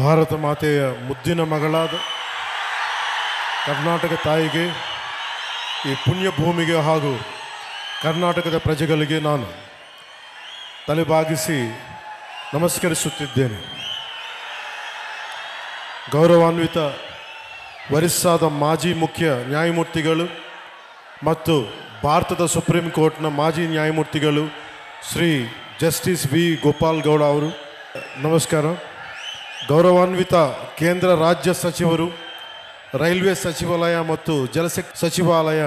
ಭಾರತ ಮಾತೆಯ ಮುದ್ದಿನ ಮಗಳಾದ ಕರ್ನಾಟಕ ತಾಯಿಗೆ, ಈ ಪುಣ್ಯ ಭೂಮಿಗೆ ಹಾಗೂ ಕರ್ನಾಟಕದ ಪ್ರಜೆಗಳಿಗೆ ನಾನು ತಲೆಬಾಗಿಸಿ ನಮಸ್ಕರಿಸುತ್ತಿದ್ದೇನೆ. ಗೌರವಾನ್ವಿತ ವರಿಷ್ಠಾದ ಮಾಜಿ ಮುಖ್ಯ ನ್ಯಾಯಮೂರ್ತಿಗಳು ಮತ್ತು ಭಾರತದ ಸುಪ್ರೀಂ ಕೋರ್ಟ್ನ ಮಾಜಿ ನ್ಯಾಯಮೂರ್ತಿಗಳು ಶ್ರೀ ಜಸ್ಟಿಸ್ ವಿ ಗೋಪಾಲ್ ಗೌಡ ಅವರು, ನಮಸ್ಕಾರ. ಗೌರವಾನ್ವಿತ ಕೇಂದ್ರ ರಾಜ್ಯ ಸಚಿವರು, ರೈಲ್ವೆ ಸಚಿವಾಲಯ ಮತ್ತು ಜಲಶಕ್ತಿ ಸಚಿವಾಲಯ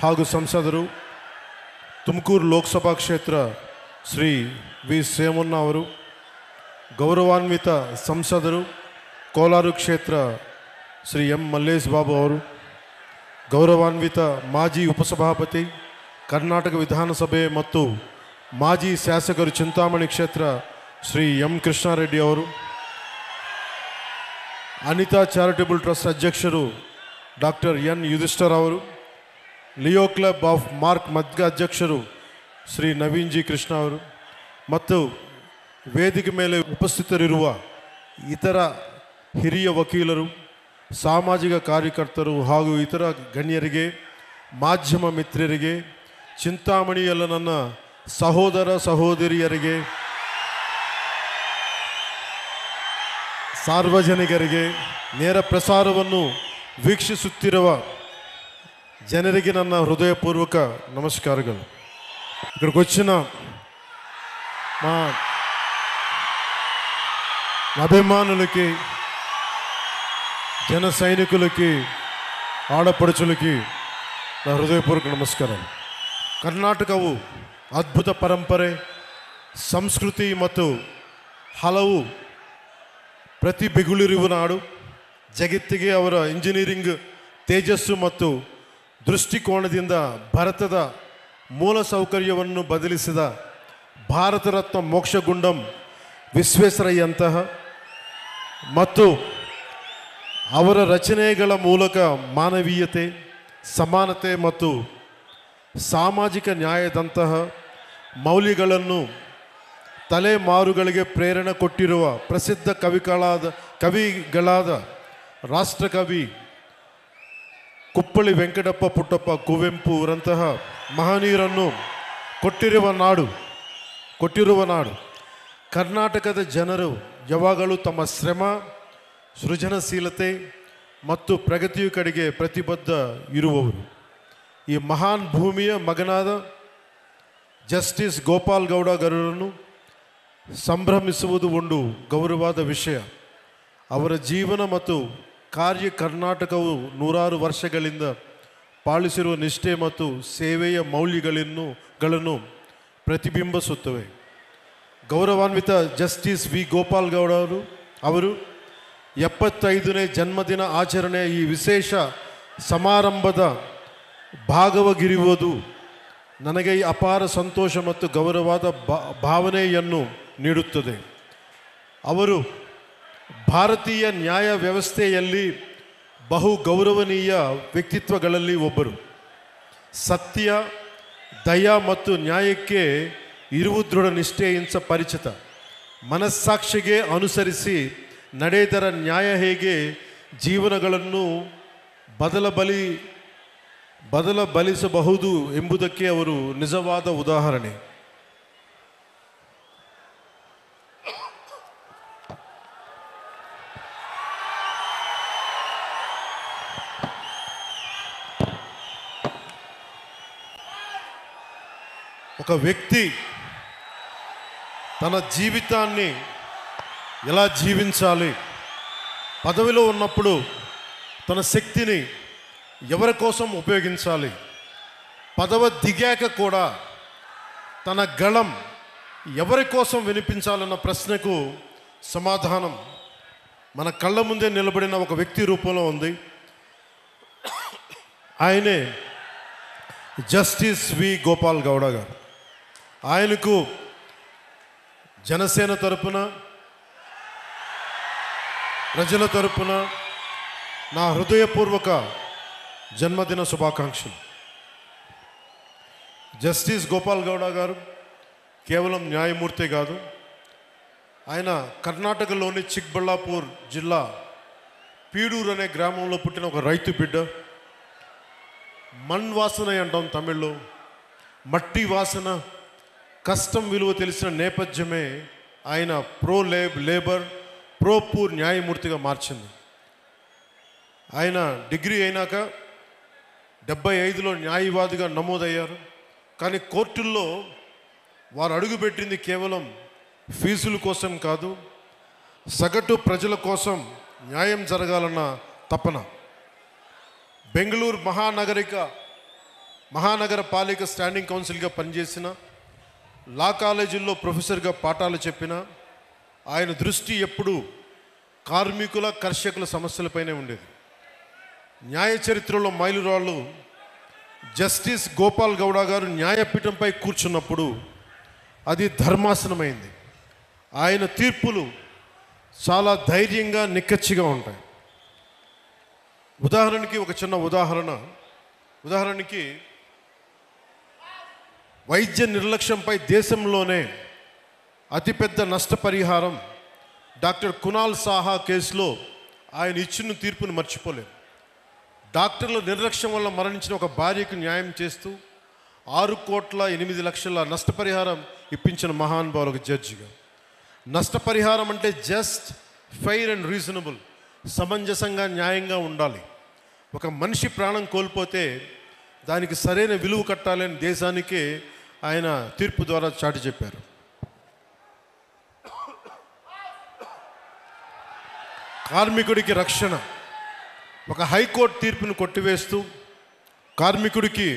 ಹಾಗೂ ಸಂಸದರು, ತುಮಕೂರು ಲೋಕಸಭಾ ಕ್ಷೇತ್ರ ಶ್ರೀ ವಿ ಸೋಮಣ್ಣ ಅವರು, ಗೌರವಾನ್ವಿತ ಸಂಸದರು ಕೋಲಾರ ಕ್ಷೇತ್ರ ಶ್ರೀ ಎಂ ಮಲ್ಲೇಶ್ ಬಾಬು ಅವರು, ಗೌರವಾನ್ವಿತ ಮಾಜಿ ಉಪಸಭಾಪತಿ ಕರ್ನಾಟಕ ವಿಧಾನಸಭೆ ಮತ್ತು ಮಾಜಿ ಶಾಸಕರು ಚಿಂತಾಮಣಿ ಕ್ಷೇತ್ರ ಶ್ರೀ ಎಂ ಕೃಷ್ಣಾರೆಡ್ಡಿ ಅವರು, ಅನಿತಾ ಚಾರಿಟಬಲ್ ಟ್ರಸ್ಟ್ ಅಧ್ಯಕ್ಷರು ಡಾಕ್ಟರ್ ಎನ್ ಯುಧಿಷ್ಠರ್ ಅವರು, ಲಿಯೋ ಕ್ಲಬ್ ಆಫ್ ಮಾರ್ಕ್ ಮಧ್ಯ ಅಧ್ಯಕ್ಷರು ಶ್ರೀ ನವೀನ್ ಜಿ ಕೃಷ್ಣ ಅವರು ಮತ್ತು ವೇದಿಕೆ ಮೇಲೆ ಉಪಸ್ಥಿತರಿರುವ ಇತರ ಹಿರಿಯ ವಕೀಲರು, ಸಾಮಾಜಿಕ ಕಾರ್ಯಕರ್ತರು ಹಾಗೂ ಇತರ ಗಣ್ಯರಿಗೆ, ಮಾಧ್ಯಮ ಮಿತ್ರರಿಗೆ, ಚಿಂತಾಮಣಿಯಲ್ಲ ನನ್ನ ಸಹೋದರ ಸಹೋದರಿಯರಿಗೆ, ಸಾರ್ವಜನಿಕರಿಗೆ, ನೇರ ಪ್ರಸಾರವನ್ನು ವೀಕ್ಷಿಸುತ್ತಿರುವ ಜನರಿಗೆ ನನ್ನ ಹೃದಯಪೂರ್ವಕ నమస్కారాలు. ఇక్కడికి వచ్చిన మా అభిమానులకి, జన సైనికులకి, ఆడపడుచులకి నా హృదయపూర్వక నమస్కారం. ಕರ್ನಾಟಕವು ಅದ್ಭುತ ಪರಂಪರೆ, ಸಂಸ್ಕೃತಿ ಮತ್ತು ಹಲವು ಪ್ರತಿಭೆಗಳಿರುವ ನಾಡು. ಜಗತ್ತಿಗೆ ಅವರ ಇಂಜಿನಿಯರಿಂಗ್ ತೇಜಸ್ಸು ಮತ್ತು ದೃಷ್ಟಿಕೋನದಿಂದ ಭಾರತದ ಮೂಲಸೌಕರ್ಯವನ್ನು ಬದಲಿಸಿದ ಭಾರತ ರತ್ನ ಮೋಕ್ಷಗುಂಡಂ ವಿಶ್ವೇಶ್ವರಯ್ಯಂತಹ ಮತ್ತು ಅವರ ರಚನೆಗಳ ಮೂಲಕ ಮಾನವೀಯತೆ, ಸಮಾನತೆ ಮತ್ತು ಸಾಮಾಜಿಕ ನ್ಯಾಯದಂತಹ ಮೌಲ್ಯಗಳನ್ನು ತಲೆಮಾರುಗಳಿಗೆ ಪ್ರೇರಣೆ ಕೊಟ್ಟಿರುವ ಪ್ರಸಿದ್ಧ ಕವಿಗಳಾದ ರಾಷ್ಟ್ರಕವಿ ಕುಪ್ಪಳ್ಳಿ ವೆಂಕಟಪ್ಪ ಪುಟ್ಟಪ್ಪ ಕುವೆಂಪು ಅವರಂತಹ ಮಹನೀಯರನ್ನು ಕೊಟ್ಟಿರುವ ನಾಡು. ಕರ್ನಾಟಕದ ಜನರು ಯಾವಾಗಲೂ ತಮ್ಮ ಶ್ರಮ, ಸೃಜನಶೀಲತೆ ಮತ್ತು ಪ್ರಗತಿಯ ಕಡೆಗೆ ಪ್ರತಿಬದ್ಧ ಇರುವವರು. ಈ ಮಹಾನ್ ಭೂಮಿಯ ಮಗನಾದ ಜಸ್ಟಿಸ್ ಗೋಪಾಲ್ ಗೌಡ ಗೌಡರನ್ನು ಸಂಭ್ರಮಿಸುವುದು ಒಂದು ಗೌರವವಾದ ವಿಷಯ. ಅವರ ಜೀವನ ಮತ್ತು ಕಾರ್ಯ ಕರ್ನಾಟಕವು ನೂರಾರು ವರ್ಷಗಳಿಂದ ಪಾಲಿಸಿರುವ ನಿಷ್ಠೆ ಮತ್ತು ಸೇವೆಯ ಮೌಲ್ಯಗಳನ್ನು ಪ್ರತಿಬಿಂಬಿಸುತ್ತವೆ. ಗೌರವಾನ್ವಿತ ಜಸ್ಟಿಸ್ ವಿ ಗೋಪಾಲ್ ಗೌಡ ಅವರು 75ನೇ ಜನ್ಮದಿನ ಆಚರಣೆಯ ಈ ವಿಶೇಷ ಸಮಾರಂಭದ ಭಾಗವಾಗಿರುವುದು ನನಗೆ ಅಪಾರ ಸಂತೋಷ ಮತ್ತು ಗೌರವವಾದ ಭಾವನೆಯನ್ನು ನೀಡುತ್ತದೆ. ಅವರು ಭಾರತೀಯ ನ್ಯಾಯ ವ್ಯವಸ್ಥೆಯಲ್ಲಿ ಬಹು ಗೌರವನೀಯ ವ್ಯಕ್ತಿತ್ವಗಳಲ್ಲಿ ಒಬ್ಬರು. ಸತ್ಯ, ದಯ ಮತ್ತು ನ್ಯಾಯಕ್ಕೆ ಇರುವ ದೃಢ ನಿಷ್ಠೆಯಿಂದ ಪರಿಚಿತ. ಮನಸ್ಸಾಕ್ಷಿಗೆ ಅನುಸರಿಸಿ ನಡೆದರ ನ್ಯಾಯ ಹೇಗೆ ಜೀವನಗಳನ್ನು ಬದಲಬಲಿಸಬಹುದು ಎಂಬುದಕ್ಕೆ ಅವರು ನಿಜವಾದ ಉದಾಹರಣೆ. ఒక వ్యక్తి తన జీవితాన్ని ఎలా జీవించాలి, పదవిలో ఉన్నప్పుడు తన శక్తిని ఎవరి కోసం ఉపయోగించాలి, పదవి దిగాక కూడా తన గళం ఎవరి కోసం వినిపించాలన్న ప్రశ్నకు సమాధానం మన కళ్ళ ముందే నిలబడిన ఒక వ్యక్తి రూపంలో ఉంది. ఆయనే జస్టిస్ వి గోపాల్ గౌడ గారు. ఆయనకు జనసేన తరపున, ప్రజల తరపున నా హృదయపూర్వక జన్మదిన శుభాకాంక్షలు. జస్టిస్ గోపాల్ గౌడ గారు కేవలం న్యాయమూర్తే కాదు, ఆయన కర్ణాటకలోని చిక్బళ్ళాపూర్ జిల్లా పీడూరు అనే గ్రామంలో పుట్టిన ఒక రైతు బిడ్డ. మణ్ వాసన అంటాం తమిళ్లో, మట్టి వాసన, కష్టం విలువ తెలిసిన నేపథ్యమే ఆయన లేబర్ పూర్ న్యాయమూర్తిగా మార్చింది. ఆయన డిగ్రీ అయినాక 75లో న్యాయవాదిగా నమోదయ్యారు. కానీ కోర్టుల్లో వారు అడుగుపెట్టింది కేవలం ఫీజుల కోసం కాదు, సగటు ప్రజల కోసం న్యాయం జరగాలన్న తపన. బెంగళూరు మహానగర పాలిక స్టాండింగ్ కౌన్సిల్గా పనిచేసిన, లా కాలేజీల్లో ప్రొఫెసర్గా పాఠాలు చెప్పిన ఆయన దృష్టి ఎప్పుడూ కార్మికుల కర్షకుల సమస్యలపైనే ఉండేది. న్యాయ చరిత్రలో మైలురాళ్ళు జస్టిస్ గోపాల్ గౌడ గారు న్యాయపీఠంపై కూర్చున్నప్పుడు అది ధర్మాసనమైంది. ఆయన తీర్పులు చాలా ధైర్యంగా నిక్కచ్చిగా ఉంటాయి. ఒక చిన్న ఉదాహరణకి వైద్య నిర్లక్ష్యంపై దేశంలోనే అతిపెద్ద నష్టపరిహారం డాక్టర్ కునాల్ సాహా కేసులో ఆయన ఇచ్చిన తీర్పును మర్చిపోలేదు. డాక్టర్ల నిర్లక్ష్యం వల్ల మరణించిన ఒక భార్యకు న్యాయం చేస్తూ 6,08,00,000 నష్టపరిహారం ఇప్పించిన మహానుభావులు ఒక జడ్జిగా. నష్టపరిహారం అంటే జస్ట్, ఫెయిర్ అండ్ రీజనబుల్, సమంజసంగా న్యాయంగా ఉండాలి. ఒక మనిషి ప్రాణం కోల్పోతే దానికి సరైన విలువ కట్టాలని దేశానికే ఆయన తీర్పు ద్వారా చాటి చెప్పారు. కార్మికుడికి రక్షణ, ఒక హైకోర్టు తీర్పును కొట్టివేస్తూ కార్మికుడికి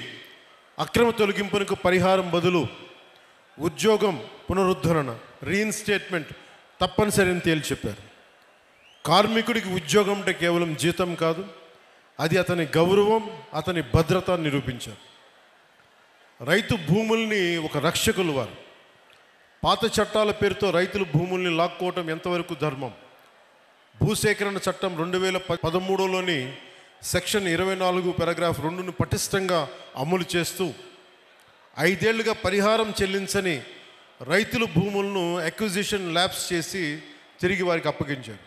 అక్రమ తొలగింపునకు పరిహారం బదులు ఉద్యోగం పునరుద్ధరణ, రీఇన్స్టేట్మెంట్ తప్పనిసరి అని తేల్చి చెప్పారు. కార్మికుడికి ఉద్యోగం అంటే కేవలం జీతం కాదు, అది అతని గౌరవం, అతని భద్రత నిరూపించారు. రైతు భూముల్ని ఒక రక్షకులు వారు. పాత చట్టాల పేరుతో రైతులు భూముల్ని లాక్కోవటం ఎంతవరకు ధర్మం? భూసేకరణ చట్టం 2013లోని సెక్షన్ 24 పారాగ్రాఫ్ 2ను పటిష్టంగా అమలు చేస్తూ 5 ఏళ్లుగా పరిహారం చెల్లించని రైతుల భూములను అక్విజిషన్ ల్యాబ్స్ చేసి తిరిగి వారికి అప్పగించారు.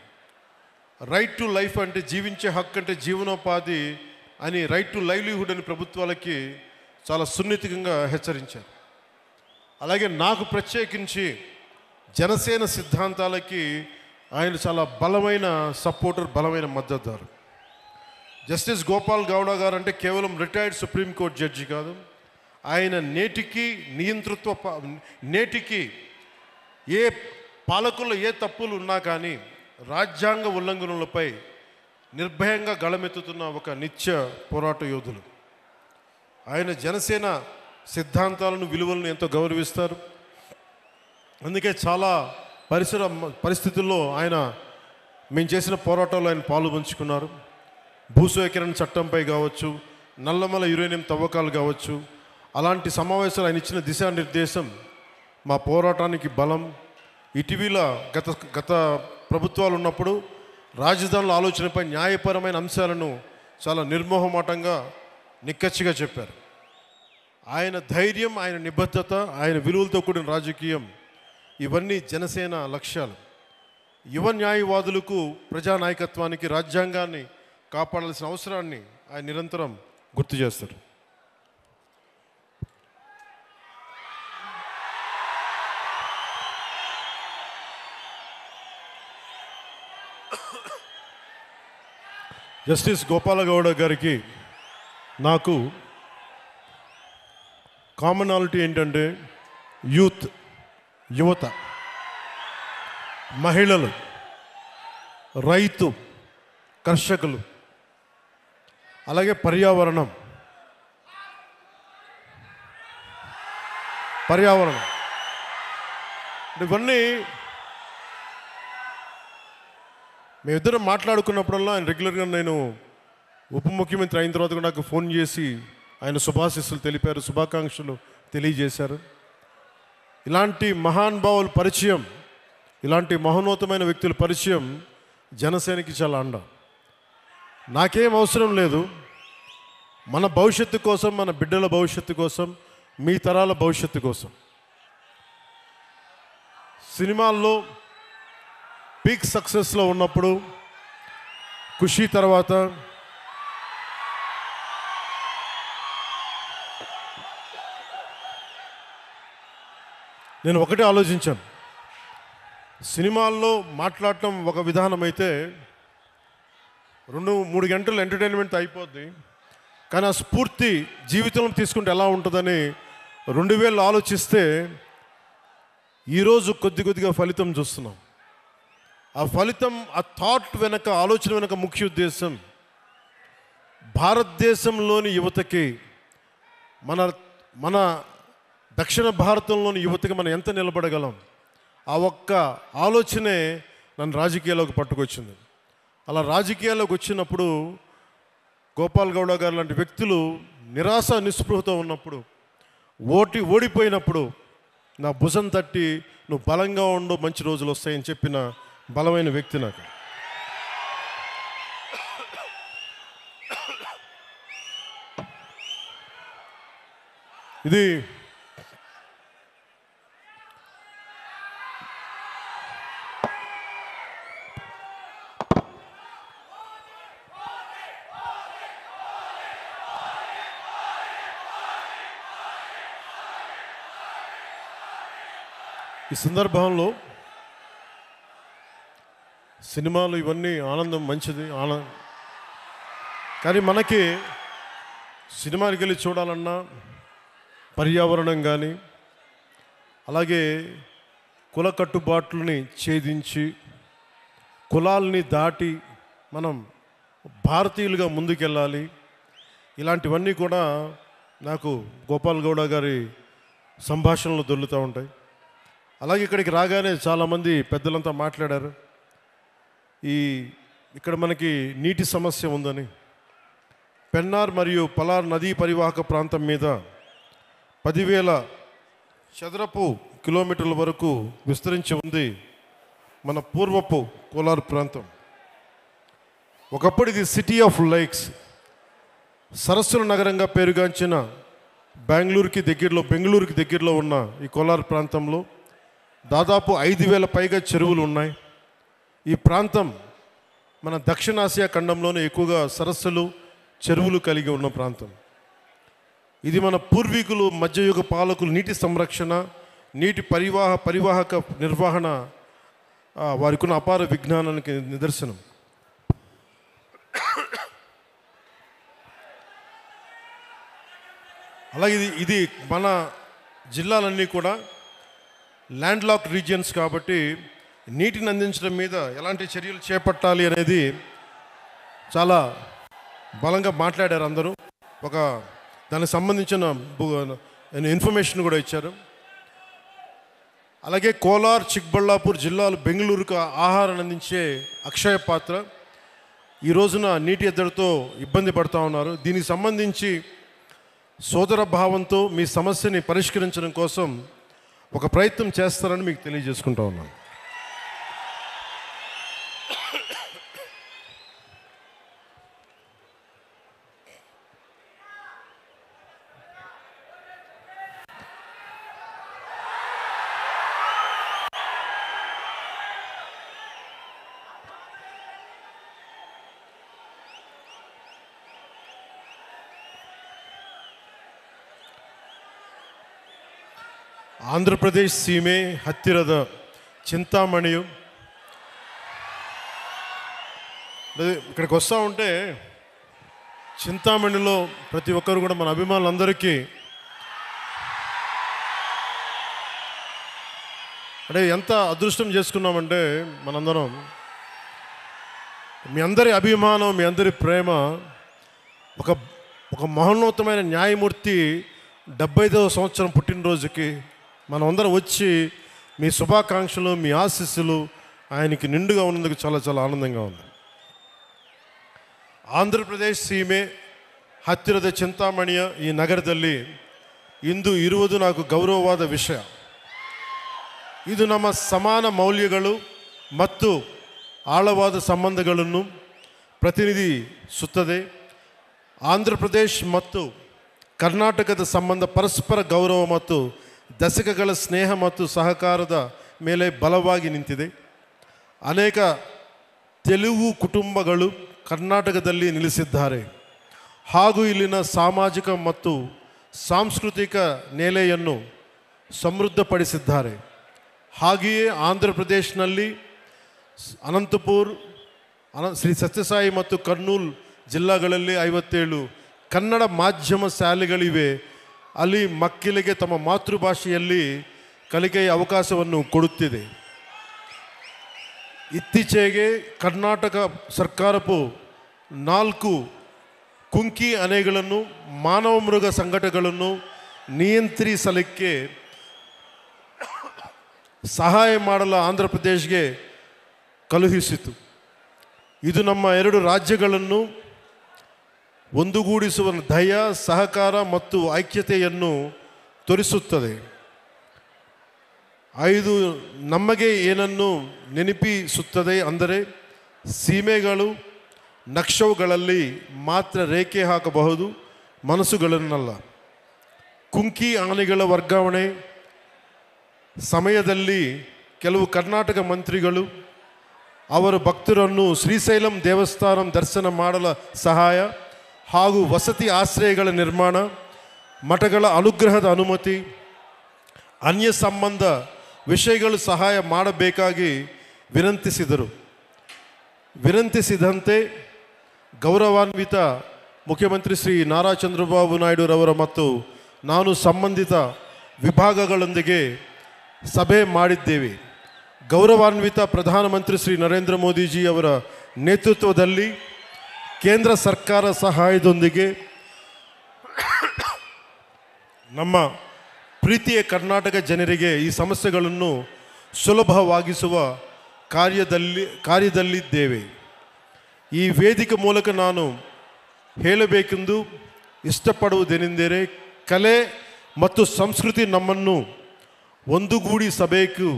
రైట్ టు లైఫ్ అంటే జీవించే హక్కు అంటే జీవనోపాధి అని, రైట్ టు లైవ్లీహుడ్ అని ప్రభుత్వాలకి చాలా సున్నితంగా హెచ్చరించారు. అలాగే నాకు ప్రత్యేకించి జనసేన సిద్ధాంతాలకి ఆయన చాలా బలమైన సపోర్టర్, బలమైన మద్దతుదారు. జస్టిస్ గోపాల్ గౌడ గారు అంటే కేవలం రిటైర్డ్ సుప్రీంకోర్టు జడ్జి కాదు, ఆయన నేటికి ఏ పాలకుల్లో ఏ తప్పులు ఉన్నా కానీ రాజ్యాంగ ఉల్లంఘనలపై నిర్భయంగా గళమెత్తుతున్న ఒక నిత్య పోరాట యోధులు. ఆయన జనసేన సిద్ధాంతాలను, విలువలను ఎంతో గౌరవిస్తారు. అందుకే చాలా పరిస్థితుల్లో మేము చేసిన పోరాటాల్లో ఆయన పాలు పంచుకున్నారు. భూసేకరణ చట్టంపై కావచ్చు, నల్లమల యురేనియం తవ్వకాలు కావచ్చు, అలాంటి సమావేశాలు ఆయన ఇచ్చిన దిశానిర్దేశం మా పోరాటానికి బలం. ఇటీవల గత ప్రభుత్వాలు ఉన్నప్పుడు రాజధానుల ఆలోచనపై న్యాయపరమైన అంశాలను చాలా నిర్మోహమాటంగా నిక్కచ్చిగా చెప్పారు. ఆయన ధైర్యం, ఆయన నిబద్ధత, ఆయన విలువలతో కూడిన రాజకీయం, ఇవన్నీ జనసేన లక్ష్యాలు. యువ న్యాయవాదులకు, ప్రజానాయకత్వానికి, రాజ్యాంగాన్ని కాపాడాల్సిన అవసరాన్ని ఆయన నిరంతరం గుర్తు చేస్తారు. జస్టిస్ గోపాలగౌడ గారికి నాకు కామనాలిటీ ఏంటంటే యువత, మహిళలు, రైతు, కర్షకులు, అలాగే పర్యావరణం ఇవన్నీ మేమిద్దరం మాట్లాడుకున్నప్పుడల్లా ఆయన రెగ్యులర్గా, నేను ఉప ముఖ్యమంత్రి అయిన తర్వాత కూడా నాకు ఫోన్ చేసి ఆయన శుభాశీస్సులు తెలిపారు, శుభాకాంక్షలు తెలియజేశారు. ఇలాంటి మహానుభావుల పరిచయం, ఇలాంటి మహోన్నతమైన వ్యక్తుల పరిచయం జనసేనకి చాలా అండ. నాకేం అవసరం లేదు, మన భవిష్యత్తు కోసం, మన బిడ్డల భవిష్యత్తు కోసం, మీ తరాల భవిష్యత్తు కోసం. సినిమాల్లో పీక్ సక్సెస్లో ఉన్నప్పుడు, ఖుషీ తర్వాత నేను ఒకటే ఆలోచించాను. సినిమాల్లో మాట్లాడటం ఒక విధానం అయితే 2-3 గంటలు ఎంటర్టైన్మెంట్ అయిపోద్ది. కానీ ఆ స్ఫూర్తి జీవితంలో తీసుకుంటే ఎలా ఉంటుందని 2000 ఆలోచిస్తే ఈరోజు కొద్దిగా ఫలితం చూస్తున్నాం. ఆ ఫలితం, ఆ థాట్ వెనక, ఆలోచన వెనక ముఖ్య ఉద్దేశం భారతదేశంలోని యువతకి, మన దక్షిణ భారతంలోని యువతకి మనం ఎంత నిలబడగలం, ఆ ఒక్క ఆలోచనే నన్ను రాజకీయాల్లోకి పట్టుకొచ్చింది. అలా రాజకీయాల్లోకి వచ్చినప్పుడు గోపాల్ గౌడ గారు లాంటి వ్యక్తులు నిరాశ నిస్పృహతో ఉన్నప్పుడు, ఓడిపోయినప్పుడు నా భుజం తట్టి నువ్వు బలంగా ఉండు, మంచి రోజులు వస్తాయని చెప్పిన బలమైన వ్యక్తి నాకు. ఇది ఈ సందర్భంలో సినిమాలు ఇవన్నీ ఆనందం మంచిది, కానీ మనకి సినిమాకి వెళ్ళి చూడాలన్నా పర్యావరణం కానీ, అలాగే కుల కట్టుబాట్లని ఛేదించి కులాల్ని దాటి మనం భారతీయులుగా ముందుకెళ్ళాలి. ఇలాంటివన్నీ కూడా నాకు గోపాల్ గౌడ గారి సంభాషణలు దొర్లుతూ ఉంటాయి. అలాగే ఇక్కడికి రాగానే చాలామంది పెద్దలంతా మాట్లాడారు, ఇక్కడ మనకి నీటి సమస్య ఉందని. పెన్నార్ మరియు పలార్ నదీ పరివాహక ప్రాంతం మీద 10,000 చదరపు కిలోమీటర్ల వరకు విస్తరించి ఉంది మన పూర్వపు కోలార్ ప్రాంతం. ఒకప్పుడు ఇది సిటీ ఆఫ్ లేక్స్, సరస్సుల నగరంగా పేరుగాంచిన బెంగళూరుకి దగ్గరలో ఉన్న ఈ కోలార్ ప్రాంతంలో దాదాపు 5,000 పైగా చెరువులు ఉన్నాయి. ఈ ప్రాంతం మన దక్షిణాసియా ఖండంలోనే ఎక్కువగా సరస్సులు, చెరువులు కలిగి ఉన్న ప్రాంతం. ఇది మన పూర్వీకులు, మధ్యయుగ పాలకులు నీటి సంరక్షణ, నీటి పరివాహక నిర్వహణ వారికి ఉన్న అపార విజ్ఞానానికి నిదర్శనం. అలాగే ఇది మన జిల్లాలన్నీ కూడా ల్యాండ్ లాక్ రీజియన్స్ కాబట్టి నీటిని అందించడం మీద ఎలాంటి చర్యలు చేపట్టాలి అనేది చాలా బలంగా మాట్లాడారు అందరూ. దానికి సంబంధించిన ఇన్ఫర్మేషన్ కూడా ఇచ్చారు. అలాగే కోలార్, చిక్బళ్ళాపూర్ జిల్లాలు బెంగళూరుకు ఆహారాన్ని అందించే అక్షయ పాత్ర ఈ రోజున నీటి ఎద్దడితో ఇబ్బంది పడుతూ ఉన్నారు. దీనికి సంబంధించి సోదర భావంతో మీ సమస్యని పరిష్కరించడం కోసం ఒక ప్రయత్నం చేస్తారని మీకు తెలియజేసుకుంటా ఉన్నాను. ಆಂಧ್ರಪ್ರದೇಶ್ ಸೀಮೆ ಹತ್ತಿರದ చింతామణి ఇక్కడికి వస్తూ ఉంటే చింతామణిలో ప్రతి ఒక్కరు కూడా మన అభిమానులందరికీ అంటే ఎంత అదృష్టం చేసుకున్నామంటే మనందరం మీ అందరి అభిమానం, మీ అందరి ప్రేమ ఒక మహోన్నతమైన న్యాయమూర్తి 75వ సంవత్సరం పుట్టినరోజుకి మనమందరం వచ్చి మీ శుభాకాంక్షలు, మీ ఆశీస్సులు ఆయనకి నిండుగా ఉన్నందుకు చాలా చాలా ఆనందంగా ఉంది. ಆಂಧ್ರಪ್ರದೇಶ್ ಸೀಮೆ ಹತ್ತಿರದ చింతామಣಿಯ ಈ ನಗರದಲ್ಲಿ ಇಂದು ಇರುವುದು నాకు ಗೌರವವಾದ ವಿಷಯ. ಇದು ನಮ್ಮ ಸಮಾನ ಮೌಲ್ಯಗಳು ಮತ್ತು ಆಳವಾದ ಸಂಬಂಧಗಳನ್ನು ಪ್ರತಿನಿಧಿಸುತ್ತದೆ. ಆಂಧ್ರಪ್ರದೇಶ್ ಮತ್ತು ಕರ್ನಾಟಕದ ಸಂಬಂಧ ಪರಸ್ಪರ ಗೌರವ ಮತ್ತು ದಶಕಗಳ ಸ್ನೇಹ ಮತ್ತು ಸಹಕಾರದ ಮೇಲೆ ಬಲವಾಗಿ ನಿಂತಿದೆ. ಅನೇಕ ತೆಲುಗು ಕುಟುಂಬಗಳು ಕರ್ನಾಟಕದಲ್ಲಿ ನೆಲೆಸಿದ್ದಾರೆ ಹಾಗೂ ಇಲ್ಲಿನ ಸಾಮಾಜಿಕ ಮತ್ತು ಸಾಂಸ್ಕೃತಿಕ ನೆಲೆಯನ್ನು ಸಮೃದ್ಧಪಡಿಸಿದ್ದಾರೆ. ಹಾಗೆಯೇ ಆಂಧ್ರ ಪ್ರದೇಶನಲ್ಲಿ ಅನಂತಪುರ, ಶ್ರೀ ಸತ್ಯಸಾಯಿ ಮತ್ತು ಕರ್ನೂಲ್ ಜಿಲ್ಲೆಗಳಲ್ಲಿ 57 ಕನ್ನಡ ಮಾಧ್ಯಮ ಶಾಲೆಗಳಿವೆ. ಅಲ್ಲಿ ಮಕ್ಕಳಿಗೆ ತಮ್ಮ ಮಾತೃಭಾಷೆಯಲ್ಲಿ ಕಲಿಕೆಯ ಅವಕಾಶವನ್ನು ಕೊಡುತ್ತಿದೆ. ಇತ್ತೀಚೆಗೆ ಕರ್ನಾಟಕ ಸರ್ಕಾರವು 4 ಕುಂಕಿ ಆನೆಗಳನ್ನು ಮಾನವ ಮೃಗ ಸಂಘಟನೆಗಳನ್ನು ನಿಯಂತ್ರಿಸಲಿಕ್ಕೆ ಸಹಾಯ ಮಾಡಲು ಆಂಧ್ರ ಪ್ರದೇಶಗೆ ಕಳುಹಿಸಿತು. ಇದು ನಮ್ಮ 2 ರಾಜ್ಯಗಳನ್ನು ಒಂದುಗೂಡಿಸುವ ಧೈರ್ಯ, ಸಹಕಾರ ಮತ್ತು ಐಕ್ಯತೆಯನ್ನು ತೋರಿಸುತ್ತದೆ. 5 ನಮಗೆ ಏನನ್ನು ನೆನಪಿಸುತ್ತದೆ ಅಂದರೆ ಸೀಮೆಗಳು ನಕ್ಷವುಗಳಲ್ಲಿ ಮಾತ್ರ ರೇಖೆ ಹಾಕಬಹುದು, ಮನಸ್ಸುಗಳನ್ನಲ್ಲ. ಕುಂಕಿ ಆನೆಗಳ ವರ್ಗಾವಣೆ ಸಮಯದಲ್ಲಿ ಕೆಲವು ಕರ್ನಾಟಕ ಮಂತ್ರಿಗಳು ಅವರ ಭಕ್ತರನ್ನು ಶ್ರೀಶೈಲಂ ದೇವಸ್ಥಾನ ದರ್ಶನ ಮಾಡಲು ಸಹಾಯ ಹಾಗೂ ವಸತಿ ಆಶ್ರಯಗಳ ನಿರ್ಮಾಣ, ಮಠಗಳ ಅನುಗ್ರಹದ ಅನುಮತಿ, ಅನ್ಯ ಸಂಬಂಧ ವಿಷಯಗಳು ಸಹಾಯ ಮಾಡಬೇಕಾಗಿ ವಿನಂತಿಸಿದಂತೆ ಗೌರವಾನ್ವಿತ ಮುಖ್ಯಮಂತ್ರಿ ಶ್ರೀ ನಾರಾ ಚಂದ್ರಬಾಬು ನಾಯ್ಡುರವರ ಮತ್ತು ನಾನು ಸಂಬಂಧಿತ ವಿಭಾಗಗಳೊಂದಿಗೆ ಸಭೆ ಮಾಡಿದ್ದೇವೆ. ಗೌರವಾನ್ವಿತ ಪ್ರಧಾನಮಂತ್ರಿ ಶ್ರೀ ನರೇಂದ್ರ ಮೋದಿಜಿ ಅವರ ನೇತೃತ್ವದಲ್ಲಿ ಕೇಂದ್ರ ಸರ್ಕಾರ ಸಹಾಯದೊಂದಿಗೆ ನಮ್ಮ ಪ್ರೀತಿಯ ಕರ್ನಾಟಕ ಜನರಿಗೆ ಈ ಸಮಸ್ಯೆಗಳನ್ನು ಸುಲಭವಾಗಿಸುವ ಕಾರ್ಯದಲ್ಲಿದ್ದೇವೆ. ಈ ವೇದಿಕೆ ಮೂಲಕ ನಾನು ಹೇಳಬೇಕೆಂದು ಇಷ್ಟಪಡುವುದೇನೆಂದರೆ, ಕಲೆ ಮತ್ತು ಸಂಸ್ಕೃತಿ ನಮ್ಮನ್ನು ಒಂದುಗೂಡಿಸಬೇಕು,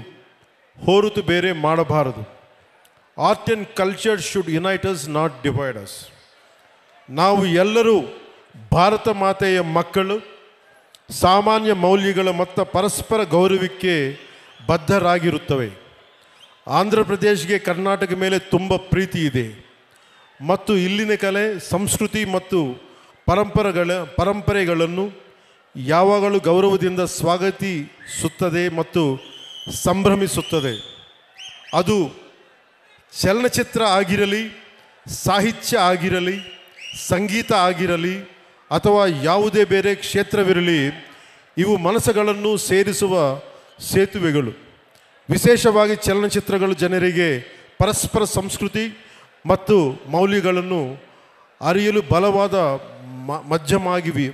ಹೊರತು ಬೇರೆ ಮಾಡಬಾರದು. Art and culture should unite us, not divide us. ನಾವು ಎಲ್ಲರೂ ಭಾರತ ಮಾತೆಯ ಮಕ್ಕಳು, ಸಾಮಾನ್ಯ ಮೌಲ್ಯಗಳ ಮತ್ತು ಪರಸ್ಪರ ಗೌರವಕ್ಕೆ ಬದ್ಧರಾಗಿರುತ್ತವೆ. ಆಂಧ್ರ ಪ್ರದೇಶಕ್ಕೆ ಕರ್ನಾಟಕ ಮೇಲೆ ತುಂಬ ಪ್ರೀತಿ ಇದೆ ಮತ್ತು ಇಲ್ಲಿನ ಕಲೆ, ಸಂಸ್ಕೃತಿ ಮತ್ತು ಪರಂಪರೆಗಳನ್ನು ಯಾವಾಗಲೂ ಗೌರವದಿಂದ ಸ್ವಾಗತಿಸುತ್ತದೆ ಮತ್ತು ಸಂಭ್ರಮಿಸುತ್ತದೆ. ಅದು ಚಲನಚಿತ್ರ ಆಗಿರಲಿ, ಸಾಹಿತ್ಯ ಆಗಿರಲಿ, ಸಂಗೀತ ಆಗಿರಲಿ ಅಥವಾ ಯಾವುದೇ ಬೇರೆ ಕ್ಷೇತ್ರವಿರಲಿ, ಇವು ಮನಸ್ಸುಗಳನ್ನು ಸೇರಿಸುವ ಸೇತುವೆಗಳು. ವಿಶೇಷವಾಗಿ ಚಲನಚಿತ್ರಗಳು ಜನರಿಗೆ ಪರಸ್ಪರ ಸಂಸ್ಕೃತಿ ಮತ್ತು ಮೌಲ್ಯಗಳನ್ನು ಅರಿಯಲು ಬಲವಾದ ಮಾಧ್ಯಮವಾಗಿವೆ.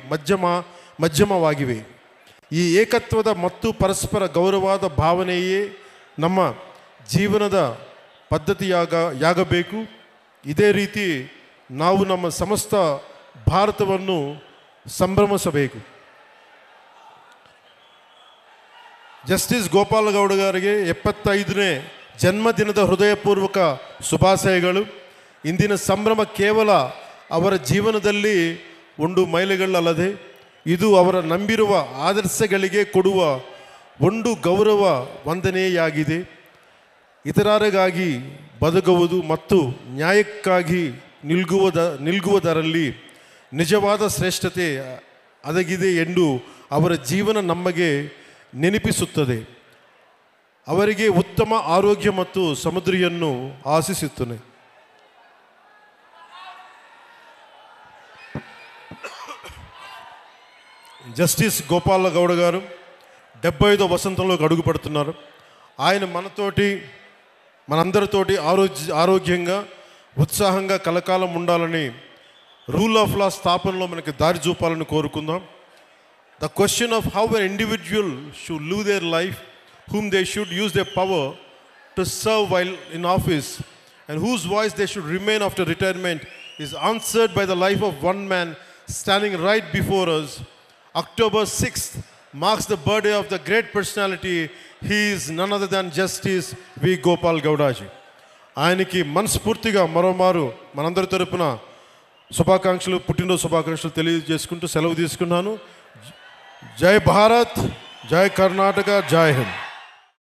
ಈ ಏಕತ್ವದ ಮತ್ತು ಪರಸ್ಪರ ಗೌರವದ ಭಾವನೆಯೇ ನಮ್ಮ ಜೀವನದ ಪದ್ಧತಿಯಾಗಬೇಕು. ಇದೇ ರೀತಿ ನಾವು ನಮ್ಮ ಸಮಸ್ತ ಭಾರತವನ್ನು ಸಂಭ್ರಮಿಸಬೇಕು. ಜಸ್ಟಿಸ್ ಗೋಪಾಲಗೌಡ ಅವರಿಗೆ 75ನೇ ಜನ್ಮದಿನದ ಹೃದಯಪೂರ್ವಕ ಶುಭಾಶಯಗಳು. ಇಂದಿನ ಸಂಭ್ರಮ ಕೇವಲ ಅವರ ಜೀವನದಲ್ಲಿ ಒಂದು ಮೈಲಿಗಲ್ಲದೆ, ಇದು ಅವರ ನಂಬಿರುವ ಆದರ್ಶಗಳಿಗೆ ಕೊಡುವ ಒಂದು ಗೌರವ ವಂದನೆಯಾಗಿದೆ. ಇತರರಿಗಾಗಿ ಬದುಕುವುದು ಮತ್ತು ನ್ಯಾಯಕ್ಕಾಗಿ ನಿಲ್ಲುವುದರಲ್ಲಿ ನಿಜವಾದ ಶ್ರೇಷ್ಠತೆ ಅಡಗಿದೆ ಎಂದು ಅವರ ಜೀವನ ನಮಗೆ ನೆನಪಿಸುತ್ತದೆ. ಅವರಿಗೆ ಉತ್ತಮ ಆರೋಗ್ಯ ಮತ್ತು ಸಮೃದ್ಧಿಯನ್ನು ಆಶಿಸುತ್ತೇನೆ. జస్టిస్ గోపాలగౌడ గారు 75వ వసంతంలోకి అడుగుపడుతున్నారు. ఆయన మనందరితోటి ఆరోగ్యంగా ఉత్సాహంగా కలకాలం ఉండాలని, రూల్ ఆఫ్ లా స్థాపనలో మనకి దారి చూపాలని కోరుకుందాం. The question of how an individual should live their life, whom they should use their power to serve while in office and whose voice they should remain after retirement is answered by the life of one man standing right before us. October 6th marks the birthday of the great personality. He is none other than Justice V. Gopal Gowdaji. ఆయనకి మనస్ఫూర్తిగా మరోమారు మనందరి తరపున శుభాకాంక్షలు, పుట్టినరోజు శుభాకాంక్షలు తెలియజేసుకుంటూ సెలవు తీసుకున్నాను. జై భారత్, జై కర్ణాటక, జై హింద్.